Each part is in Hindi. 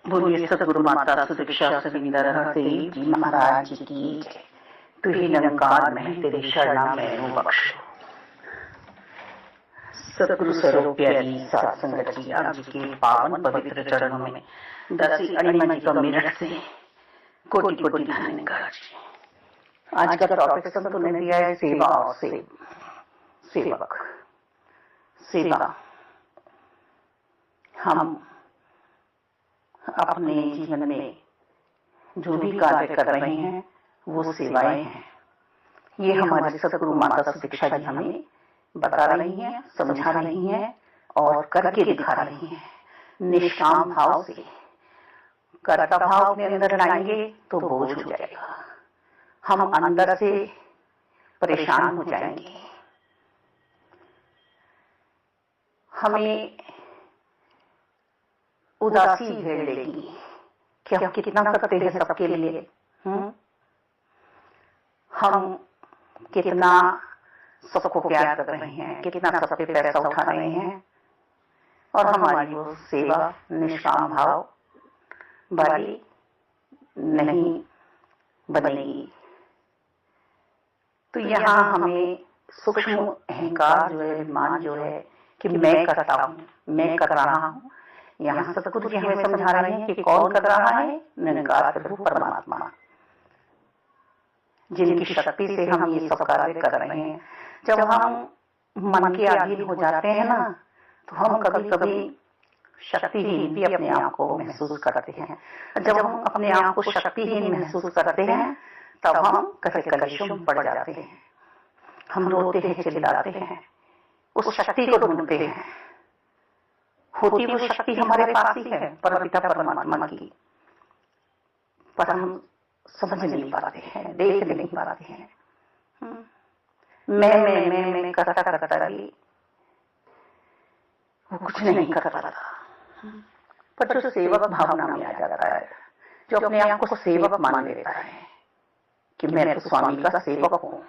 बोलिए सतगुरु माता सुदीक्षा सविंदर हरदेव जी महाराज जी की जय। तू ही निरंकार में तेरी शरणा मैनू बख्शो। सतगुरु स्वरूप प्यारी सात संगत जी, आप जी के पावन पवित्र चरणों में दासी अणिमा जी का मेरठ से कोटि कोटि धन्यवाद जी। आज का टॉपिक संतों ने दिया है सेवा और सेवक। सेवा हम अपने जीवन में जो भी कार्य कर रहे हैं वो सेवाएं हैं। ये हमारे सतगुरु माता सुदीक्षा जी हमें बता रही हैं, समझा रही हैं और करके दिखा रही हैं। निष्काम भाव से कर्ता भाव अपने अंदर लाएंगे तो बोझ हो जाएगा, हम अंदर से परेशान हो जाएंगे। हमें उदासी घेर लेगी कि हम कितना करते हैं सबके लिए, हम कितना सबको प्यार कर रहे हैं, कितना सब पे पैसा उठा रहे हैं, और हमारी वो सेवा निष्काम भाव वाली नहीं बनेगी। तो यहाँ हमें सूक्ष्म अहंकार जो है, अभिमान जो है कि मैं करता हूँ, मैं कर रहा हूँ, यहाँ सतगुरु जी हमें समझा रहे हैं कि कौन कर रहा है? निरंकार प्रभु परमात्मा, जिनकी शक्ति से हम ये सब कार्य कर रहे हैं। जब हम मन के अधीन हो जाते हैं ना, तो हम कभी कभी शक्तिहीन भी अपने आप को महसूस करते हैं। जब हम अपने आप को शक्तिहीन महसूस करते हैं तब हम कलेशों में पड़ जाते हैं, हम रोते हैं, चिल्लाते हैं, उस शक्ति को ढूंढते हैं। होती वो शक्ति हमारे पास ही है, परमपिता परमात्मा की, पर हम समझ नहीं पाते हैं, देख नहीं पाते हैं। मैं करता भी वो कुछ नहीं कर पाता। पर जो सेवक भावना में आ जाता है, जो अपने आप को सेवक मान लेता है कि मैं तो स्वामी का सेवक हूँ,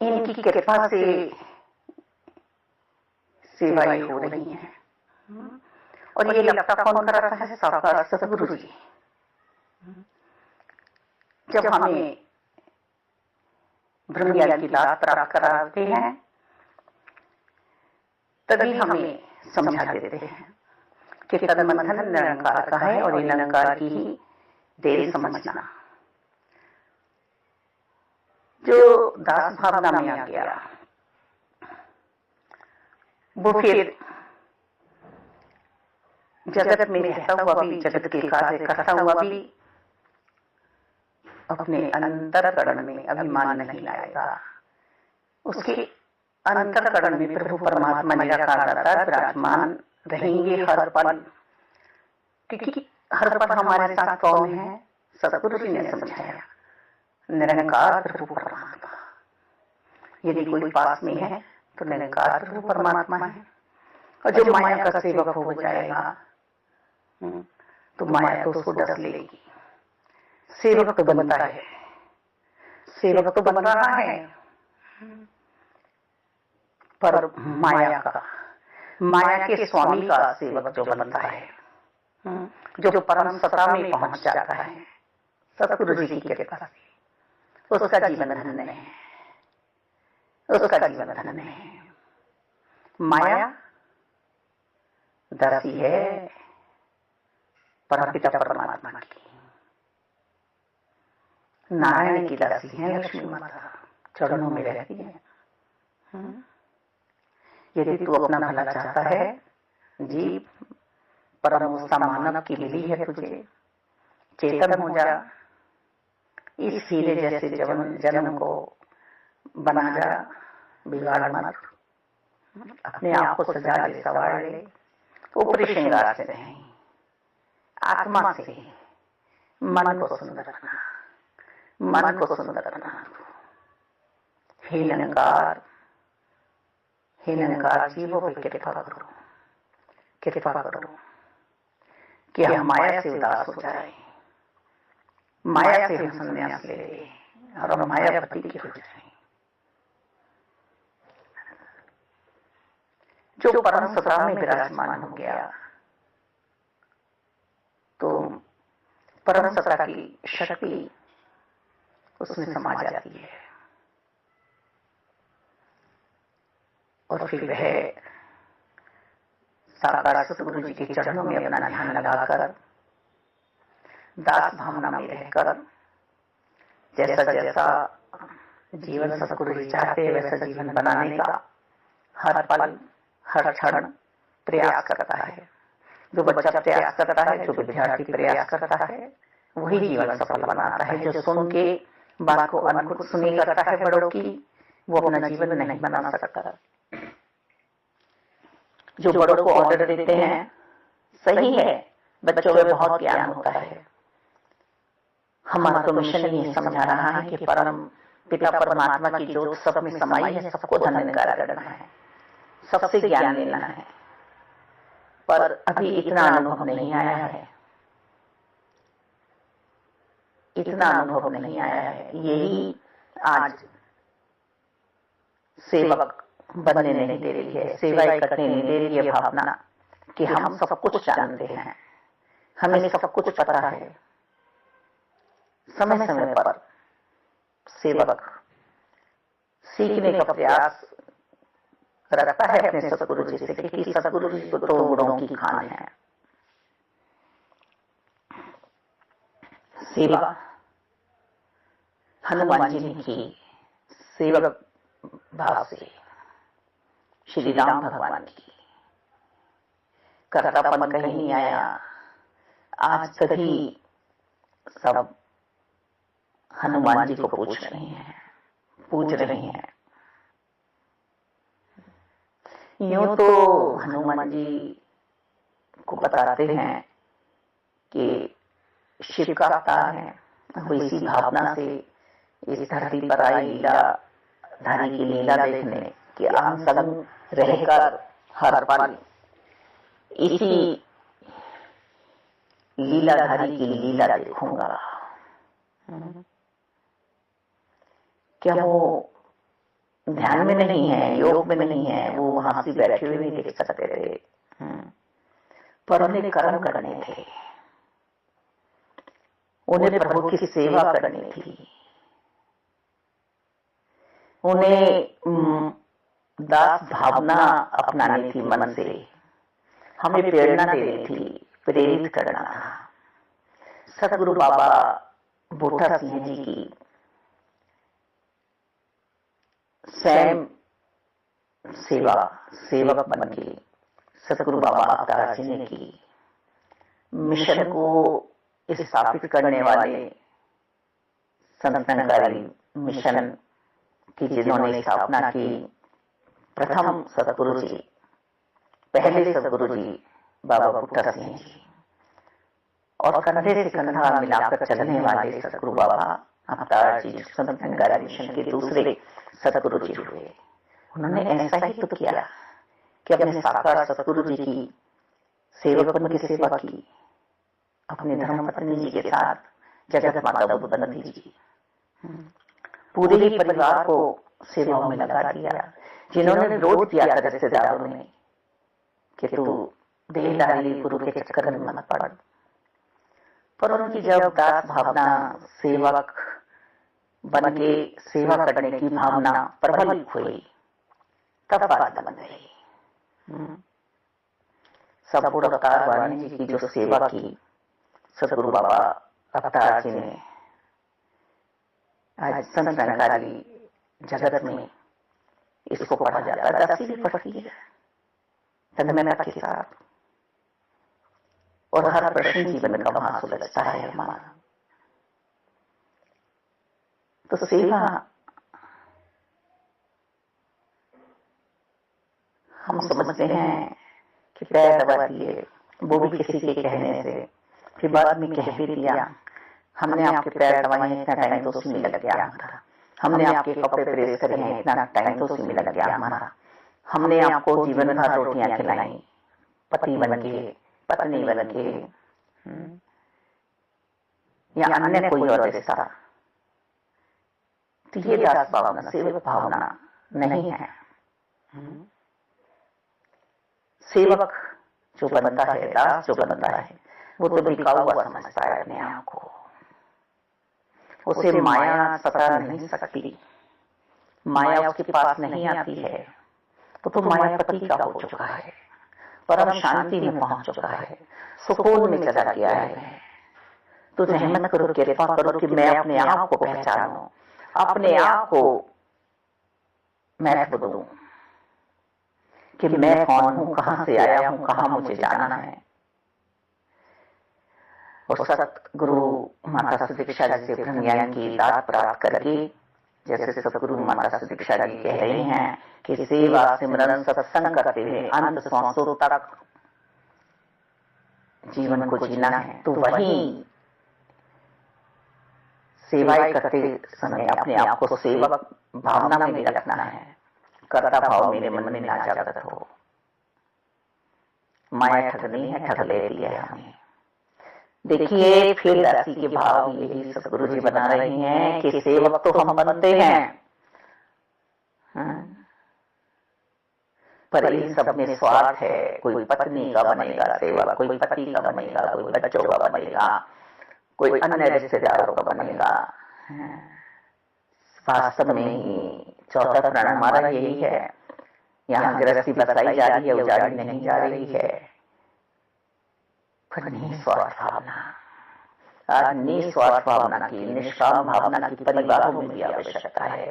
इनकी कृपा से सेवाएं हो रही हैं, और ये लगता कौन कर रहा है? साक्षात सतगुरु जी। जब हमें ब्रह्म ज्ञान की दात प्राप्त कराते हैं तभी हमें समझा देते हैं कि तन्मन निरंकार का है और ये निरंकार की ही देर समझना। जो दास भावना में आ गया वो फिर जगत में रहता हुआ भी, जगत के कार्य करता हुआ भी अपने अंतरकरण में अभिमान नहीं लाएगा। उसके अंतरकरण में प्रभु परमात्मा निराकार विराजमान रहेंगे हर पल, क्योंकि हर पल हमारे साथ कौन है? सतगुरु जी ने समझाया, निरंकार प्रभु परमात्मा। यदि कोई पास में है तो निरंकार प्रभु परमात्मा है, और जो माया का सेवक हो जाएगा तो माया तो उसको डस लेगी। सेवक तो बनता है, सेवक तो बन रहा है, पर माया के स्वामी का सेवक जो बनता है, जो परम सत्ता में पहुंच जाता है सतगुरु जी की कृपा से, उसका जीवन धन्य है, उसका जीवन धन्य है। माया दासी है परमपिता परमात्मा की, नारायण की दासी है लक्ष्मी माता, चरणों में रहती है। यदि तू अपना भला चाहता है, जीव परम मानव की मिली है तुझे, चेतन हो जा, इस हीरे जैसे जन्म को बना जा, बिगाड़ मत, अपने आप को सजा ले, सवार ले, ऊपरी श्रृंगार से नहीं, आत्मा से मन को सुंदर रखना, मन को सुंदर रखना। हे निरंकार, हे निरंकार जीवों पे कृपा करो, कृपा करो कि हम माया से उदास हो जाए, माया से हम संन्यास ले ले और हम मायापति की हो जाए। जो परम सत्ता में विराजमान हो गया, परम सत्ता की शक्ति उसमें समा जाती है और फिर वह साकार सतगुरु जी के चरणों में अपना ध्यान लगाकर दास भावना में रहकर जैसा जैसा जीवन सतगुरु जी चाहते हैं वैसा जीवन बनाने का हर पल हर क्षण प्रयास करता है। जो बच्चा प्रयास करता है, जो विद्यार्थी प्रयास करता है, वही जीवन सफल बनाता है। जो सुन के बात को अनखुद सुनी करता है बड़ों की, वो अपना जीवन नहीं बना सकता। जो बड़ों को ऑर्डर देते हैं, सही है, बच्चों में बहुत ज्ञान होता है। हमारा तो मिशन ये समझा रहा है कि परम पिता परमात्मा की ज्योत सब में समाई है, सबको धन्य निकाल करना है, सबसे ज्ञान लेना है, पर अभी इतना अनुभव नहीं आया है, इतना अनुभव नहीं आया है। यही आज सेवक बनने नहीं दे रही है, सेवाएं करने नहीं दे रही है भावना कि हम सब कुछ जानते हैं, हमें सब कुछ पता है। समय समय पर सेवक सीखने का प्रयास रखता है अपने सतगुरु जी से, क्योंकि सतगुरु जी को तो गुणों की खान है। सेवा हनुमान जी ने की सेवक भाव से, श्री राम भगवान की कर्तापन कहीं नहीं आया। आज सभी सब हनुमान जी को पूछ रहे हैं। यूं तो हनुमान जी को बताते हैं कि शिव का अवतार है, वो इसी भावना से इस धरती पर आई लीला धारी की लीला देखने कि आम संग रहकर हर पल इसी लीलाधारी की लीला देखूंगा। क्या वो ध्यान में नहीं है, योग में नहीं है, वो वहां से बैठे हुए नहीं देख सकते थे, पर उन्हें कर्म करने थे, उन्हें प्रभु की सेवा करनी थी, उन्हें दास भावना अपनानी थी, मन से हमें प्रेरणा देनी थी, प्रेरित करना था। सतगुरु बाबा बूटा सिंह जी की स्वयं सेवक बन के सतगुरु बाबा अवतार जी ने की मिशन को स्थापित करने वाले संतनकारी मिशन की जिन्होंने स्थापना की, प्रथम सतगुरु जी, पहले सतगुरु जी बाबा बूटा सिंह जी, और कंधे से कंधा मिलाकर चलने वाले सतगुरु बाबा अवतार जी संतनकारी मिशन के दूसरे सतगुरु जी हुए। उन्होंने ऐसा ही तो किया कि अपने साकार सतगुरु जी की सेवक बन के सेवा की, अपने धर्मपत्नी जी के साथ जगत माता बुद्धवती जी, पूरे ही परिवार को सेवाओं में लगा दिया। जिन्होंने विरोध किया था रिश्तेदारों ने कि तू देहधारी गुरु के चक्कर में मत पड़, पर उनकी जब दास भावना सेवक बन के सेवा करने की भावना प्रबल हुई, तब बात बन गई। संपूर्ण अवतार वाणी जी की जो सेवा की सतगुरु बाबा अवतार जी ने, आज संत जानकारी जगत में इसको पढ़ा जाता है, 10वीं पढ़ती है तन्मयता के साथ, और हर प्रश्न जीवन का वहां सुलझता है हमारा। तो सेवा हम समझते हैं कि पैर दबा दिए, वो भी किसी के कहने से, फिर बाद में कह भी दिया हमने आपके पैर दबाए, इतना टाइम तो उसी में लग गया हमारा, हमने आपके कपड़े प्रेस करे हैं, इतना टाइम तो उसी में लग गया हमारा, हमने आपको जीवन भर रोटियां खिलाई, पति बन के, पत्नी बन के, या अन्य कोई और रिश्ता। तो ये दास भावना, सेवक भावना नहीं है। सेवक जो बनता है, दास जो बनता है, वो तो बिका हुआ समझता है अपने आप को, उसे माया सता नहीं सकती, माया उसके पास नहीं आती है, तो मायापति का हो चुका है, परम शांति में पहुंच चुका है, सुकून में चला गया है। तो रहमत करो, कृपा करो कि मैं अपने आप को पहचानूं, अपने आप को महत्व दूं कि मैं कौन हूं, कहां से आया हूं, कहां मुझे जाना है। और सतगुरु माता सुदीक्षा जी से ब्रह्म ज्ञान की दात प्राप्त करके, जैसे सतगुरु माता सुदीक्षा जी कह रहे हैं कि सेवा सिमरन सत्संग करते हुए अंत श्वासों तक जीवन को जीना है, तो वही सेवाएं करते समय अपने आप को सेवक भावना में रखना है, कर्ता भाव मेरे मन में ना जागृत हो। माया ठगनी है, ठग लेती है हमें। देखिए फिर दासी के भाव यही सतगुरु जी बना रहे हैं कि सेवक तो हम बनते हैं, पर इन सब में स्वार्थ है। कोई पत्नी का बनेगा सेवक, कोई पति का बनेगा, कोई बच्चों का बनेगा, कोई अन्य रिश्तेदारों का बनेगा। वास्तव में ही चौथा प्रण हमारा यही है। यहाँ गृहस्थी बताई जा रही है, उजाड़ी नहीं जा रही है, पर निस्वार्थ भावना, आज निस्वार्थ भावना की, निष्काम भावना की परिवारों में भी आवश्यकता है,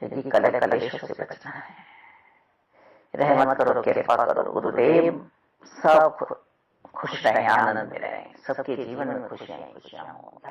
यदि कलह कलेशों से बचना है। रहमत करो, कृपा करो गुरुदेव, सब खुश रहें, आनंद में रहें, सबके जीवन में खुशियां हो।